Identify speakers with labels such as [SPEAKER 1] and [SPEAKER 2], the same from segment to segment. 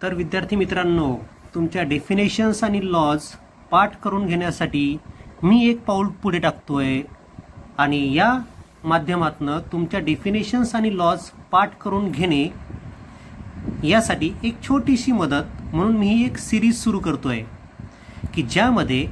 [SPEAKER 1] तर विद्यार्थी मित्रांनो, तुमच्या डेफिनेशन्स आणि लॉज पाठ करून घेण्यासाठी मी एक पाऊल पुढे टाकतोय आणि या माध्यमातून तुमच्या डेफिनेशन्स आणि लॉज पाठ करून घेणे यासाठी एक छोटीशी मदत म्हणून मी ही एक सिरीज सुरू करतोय की ज्यामध्ये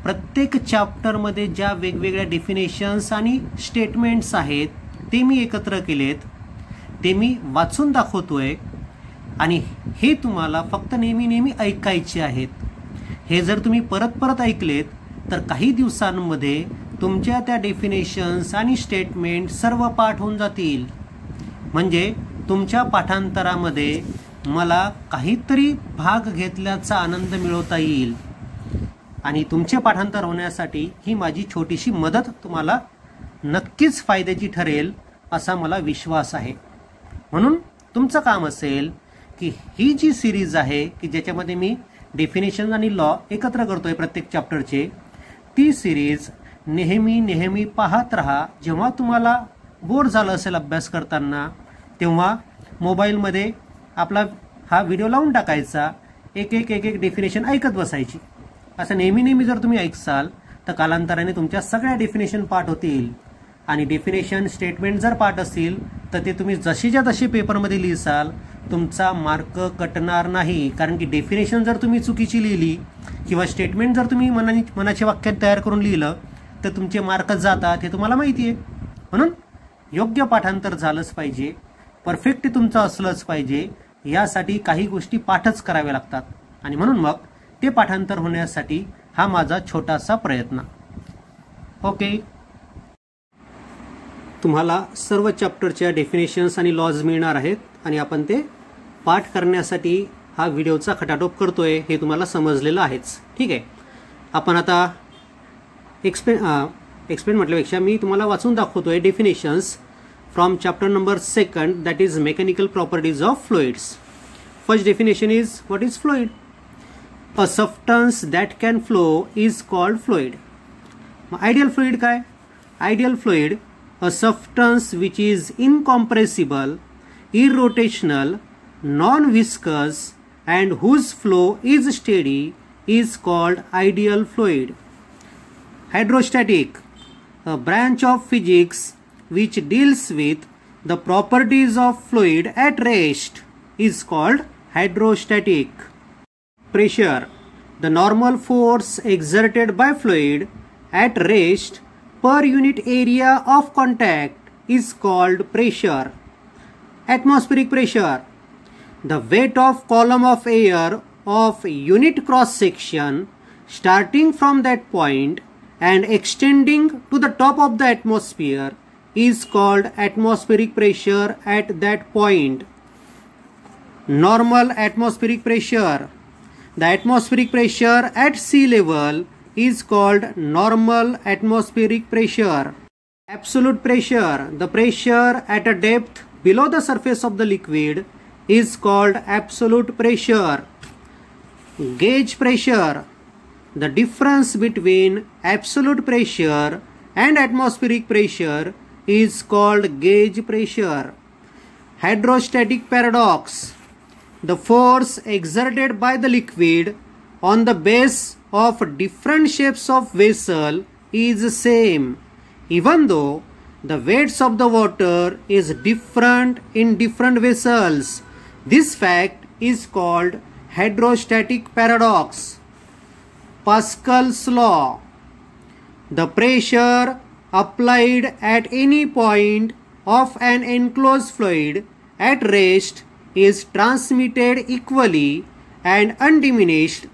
[SPEAKER 1] प्रत्येक चॅप्टरमध्ये ज्या वेगवेगळ्या डेफिनेशन्स आणि स्टेटमेंट्स आहेत ते मी एकत्र केलेत, ते मी वाचून दाखवतोय आणि हे तुम्हाला फक्त नेहमी ऐकायचे आहेत. हे जर तुम्ही परत परत ऐकलेत तर काही दिवसांमध्ये तुमच्या त्या डेफिनेशन्स आणि स्टेटमेंट सर्व पाठ होऊन जातील. म्हणजे तुमच्या पाठांतरामध्ये मला काहीतरी भाग घेतल्याचा आनंद मिळवता येईल आणि तुमचे पाठांतर होण्यासाठी ही माझी छोटीशी मदत तुम्हाला नक्कीच फायद्याची ठरेल असा मला विश्वास आहे. म्हणून तुमचं काम असेल की ही जी सिरीज आहे की ज्याच्यामध्ये मी डेफिनेशन आणि लॉ एकत्र करतोय प्रत्येक चॅप्टरचे, ती सिरीज नेहमी पाहत राहा. जेव्हा तुम्हाला बोर झालं असेल अभ्यास करताना तेव्हा मोबाईलमध्ये आपला हा व्हिडिओ लावून टाकायचा, एक डेफिनेशन ऐकत बसायची. असं नेहमी जर तुम्ही ऐकसाल तर कालांतराने तुमच्या सगळ्या डेफिनेशन पाठ होतील आणि डेफिनेशन स्टेटमेंट जर पाठ असतील तर ते तुम्ही जशीच्या तशी पेपरमध्ये लिहिसाल, तुमचा मार्क कटणार नाही. कारण की डेफिनेशन जर तुम्ही चुकीची लिहिली किंवा स्टेटमेंट जर तुम्ही मनाचे वाक्य तयार करून लिहिलं तर तुमचे मार्क जातात, हे तुम्हाला माहिती आहे. म्हणून योग्य पाठांतर झालंच पाहिजे, परफेक्ट तुमचं असलंच पाहिजे. यासाठी काही गोष्टी पाठच कराव्या लागतात आणि म्हणून मग ते पाठांतर होण्यासाठी हा माझा छोटासा प्रयत्न. ओके, तुम्हाला सर्व चॅप्टरच्या डेफिनेशन्स आणि लॉज मिळणार आहेत आणि आपण ते पाठ करण्यासाठी हा व्हिडिओचा खटाटोप करतोय हे तुम्हाला समजलेलं आहेच. ठीक आहे, आपण आता एक्सप्लेन म्हटल्यापेक्षा मी तुम्हाला वाचून दाखवतोय definitions from chapter number 2, that is mechanical properties of fluids. First definition is, what is fluid? A substance that can flow is called fluid. Ideal fluid काय? Ideal fluid, a substance which is incompressible, irrotational, non-viscous and whose flow is steady is called ideal fluid. Hydrostatic, a branch of physics which deals with the properties of fluid at rest is called hydrostatic. Pressure, the normal force exerted by fluid at rest per unit area of contact is called pressure. Atmospheric pressure, the weight of column of air of unit cross section starting from that point and extending to the top of the atmosphere is called atmospheric pressure at that point. Normal atmospheric pressure, the atmospheric pressure at sea level is called normal atmospheric pressure. Absolute pressure, the pressure at a depth below the surface of the liquid is called absolute pressure. Gauge pressure, the difference between absolute pressure and atmospheric pressure is called gauge pressure. Hydrostatic paradox, the force exerted by the liquid on the base of different shapes of vessel is same even though the weights of the water is different in different vessels. This fact is called hydrostatic paradox. Pascal's law, the pressure applied at any point of an enclosed fluid at rest is transmitted equally and undiminished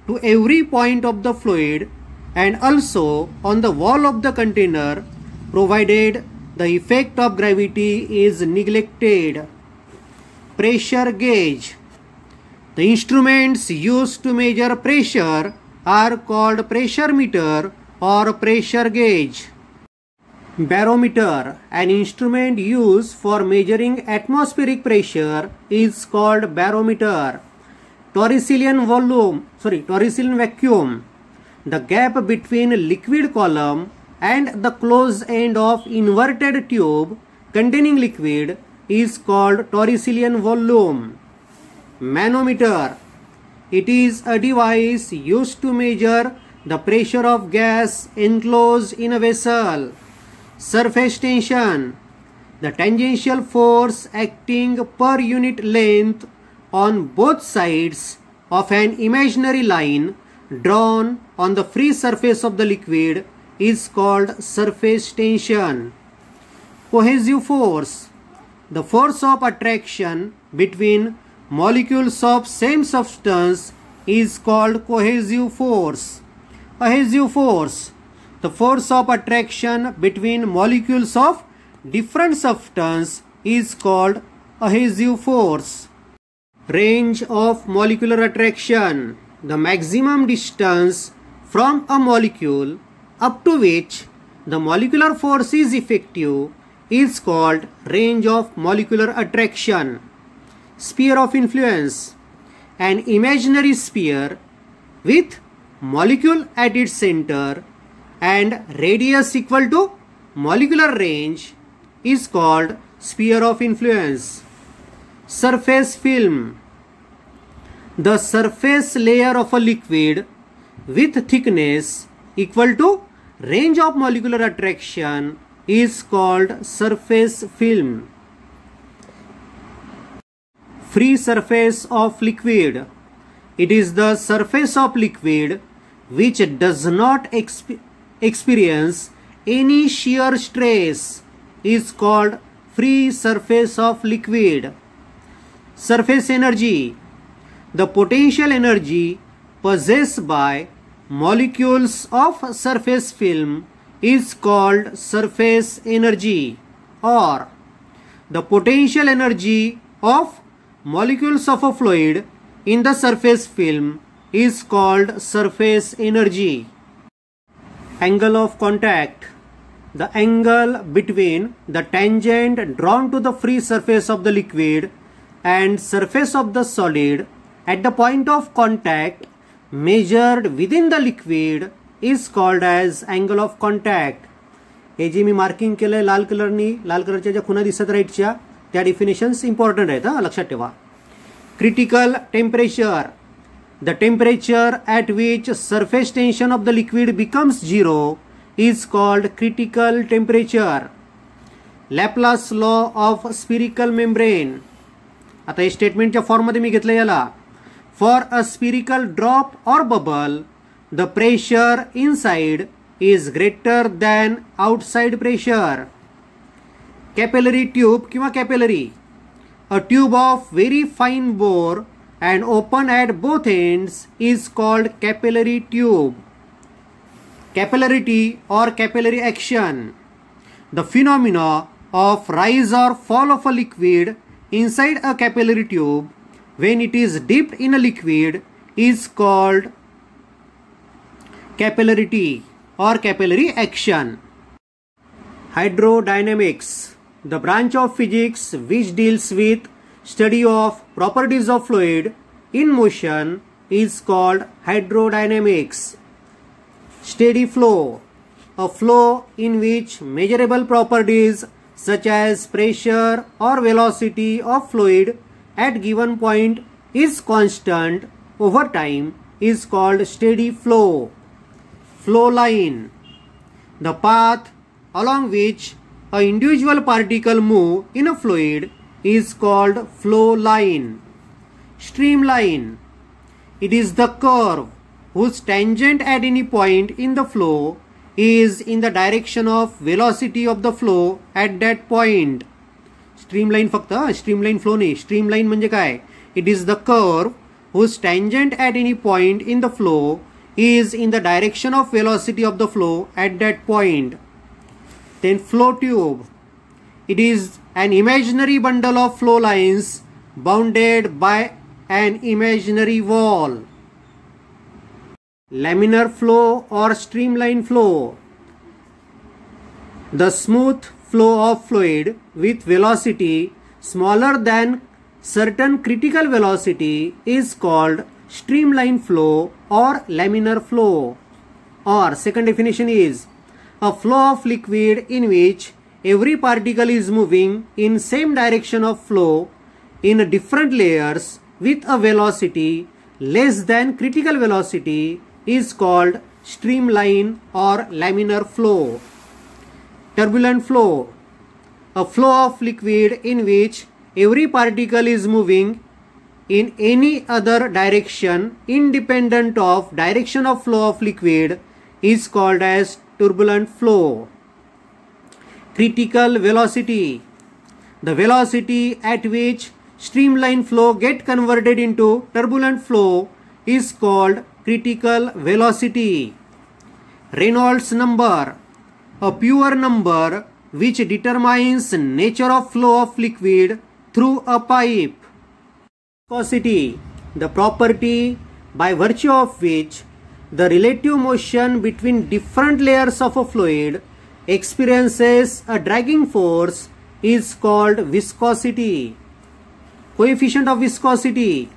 [SPEAKER 1] to every point of the fluid and also on the wall of the container provided the effect of gravity is neglected. Pressure gauge, the instruments used to measure pressure are called pressure meter or pressure gauge. Barometer, an instrument used for measuring atmospheric pressure is called barometer. Torricellian vacuum, the gap between liquid column and the closed end of inverted tube containing liquid is called Torricellian volume. manometer. It is a device used to measure the pressure of gas enclosed in a vessel. Surface tension. The tangential force acting per unit length on both sides of an imaginary line drawn on the free surface of the liquid is called surface tension. Cohesive force. The force of attraction between molecules of same substance is called cohesive force. Adhesive force. The force of attraction between molecules of different substance is called adhesive force. Range of molecular attraction. The maximum distance from a molecule up to which the molecular force is effective is called range of molecular attraction. Sphere of influence. An imaginary sphere with molecule at its center and radius equal to molecular range is called sphere of influence. Surface film. The surface layer of a liquid with thickness equal to range of molecular attraction is called surface film. Free surface of liquid. It is the surface of liquid which does not experience any shear stress is called free surface of liquid. Surface energy. The potential energy possessed by molecules of surface film is called surface energy, or the potential energy of molecules of a fluid in the surface film is called surface energy. Angle of contact. The angle between the tangent drawn to the free surface of the liquid and surface of the solid at the point of contact measured within the liquid is called as angle of contact. हे जे मी marking केलंय लाल कलरच्या ज्या खुणा दिसत राईटच्या त्या डेफिनेशन्स इम्पॉर्टंट आहेत, लक्षात ठेवा. Critical temperature. The temperature at which surface tension of the liquid becomes zero is called critical temperature. Laplace law of spherical membrane. आता हे स्टेटमेंटच्या फॉर्ममध्ये मी घेतलं याला. For a spherical drop or bubble, the pressure inside is greater than outside pressure. Capillary tube किंवा capillary. A tube of very fine bore and open at both ends is called capillary tube. Capillarity or capillary action. The phenomena of rise or fall of a liquid inside a capillary tube when it is dipped in a liquid is called capillarity or capillary action. Hydrodynamics. The branch of physics which deals with study of properties of fluid in motion is called hydrodynamics. Steady flow. A flow in which measurable properties such as pressure or velocity of fluid at given point is constant over time is called steady flow. Flow line. The path along which an individual particle move in a fluid is called flow line. Streamline. It is the curve whose tangent at any point in the flow is in the direction of velocity of the flow at that point. Streamline फक्त streamline flow नाही. Streamline म्हणजे काय? It is the curve whose tangent at any point in the flow is in the direction of velocity of the flow at that point. Then flow tube. It is an imaginary bundle of flow lines bounded by an imaginary wall. Laminar flow or streamline flow. The smooth flow of fluid with velocity smaller than certain critical velocity is called streamline flow or laminar flow. Or second definition is a flow of liquid in which every particle is moving in same direction of flow in different layers with a velocity less than critical velocity is called streamline or laminar flow. Turbulent flow, a flow of liquid in which every particle is moving in any other direction independent of direction of flow of liquid is called as turbulent flow. Critical velocity, the velocity at which streamline flow get converted into turbulent flow is called critical velocity. Reynolds number, a pure number which determines nature of flow of liquid through a pipe. Viscosity, the property by virtue of which the relative motion between different layers of a fluid experiences a dragging force is called viscosity. Coefficient of viscosity,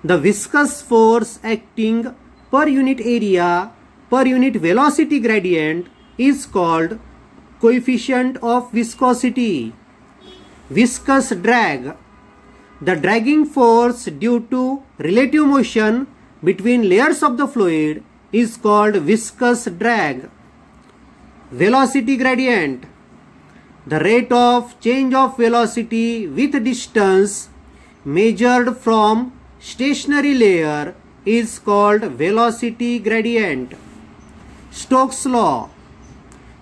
[SPEAKER 1] the viscous force acting per unit area per unit velocity gradient is called coefficient of viscosity. Viscous drag, the dragging force due to relative motion between layers of the fluid is called viscous drag. Velocity gradient, the rate of change of velocity with distance measured from stationary layer is called velocity gradient. Stokes law,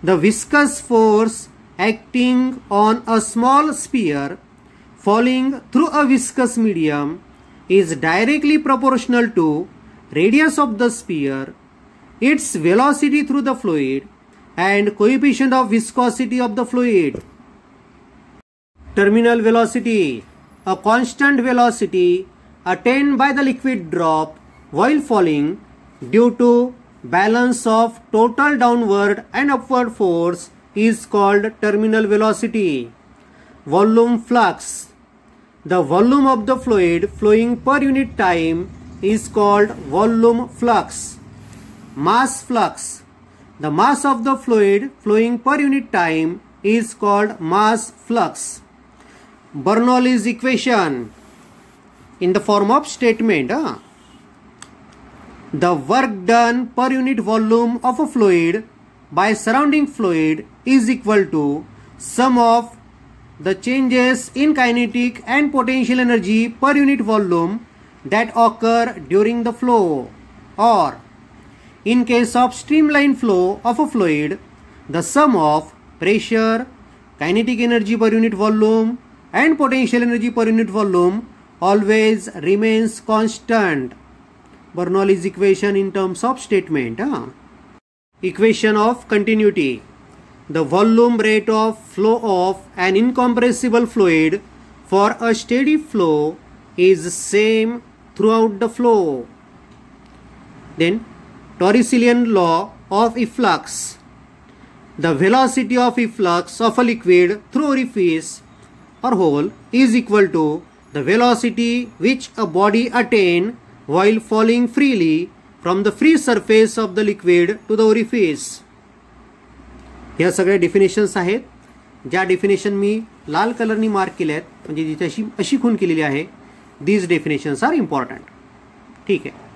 [SPEAKER 1] the viscous force acting on a small sphere falling through a viscous medium is directly proportional to radius of the sphere, its velocity through the fluid, and coefficient of viscosity of the fluid. Terminal velocity, a constant velocity attained by the liquid drop while falling due to balance of total downward and upward force is called terminal velocity. Volume flux, the volume of the fluid flowing per unit time is called volume flux. Mass flux, the mass of the fluid flowing per unit time is called mass flux. Bernoulli's equation in the form of statement. The work done per unit volume of a fluid by surrounding fluid is equal to sum of the changes in kinetic and potential energy per unit volume that occur during the flow. Or in case of streamline flow of a fluid, the sum of pressure, kinetic energy per unit volume and potential energy per unit volume always remains constant. Bernoulli's equation in terms of statement. Equation of continuity. The volume rate of flow of an incompressible fluid for a steady flow is same throughout the flow. Then Torricellian law of efflux. The velocity of efflux of a liquid through orifice or hole is equal to the velocity which a body attains while falling freely from the free surface of the liquid to the orifice. ह्या सगळ्या definitions आहेत, ज्या definition मी लाल कलरनी mark केल्या आहेत, म्हणजे जिथे अशी खूण केलेली आहे. These definitions are important. ठीक आहे.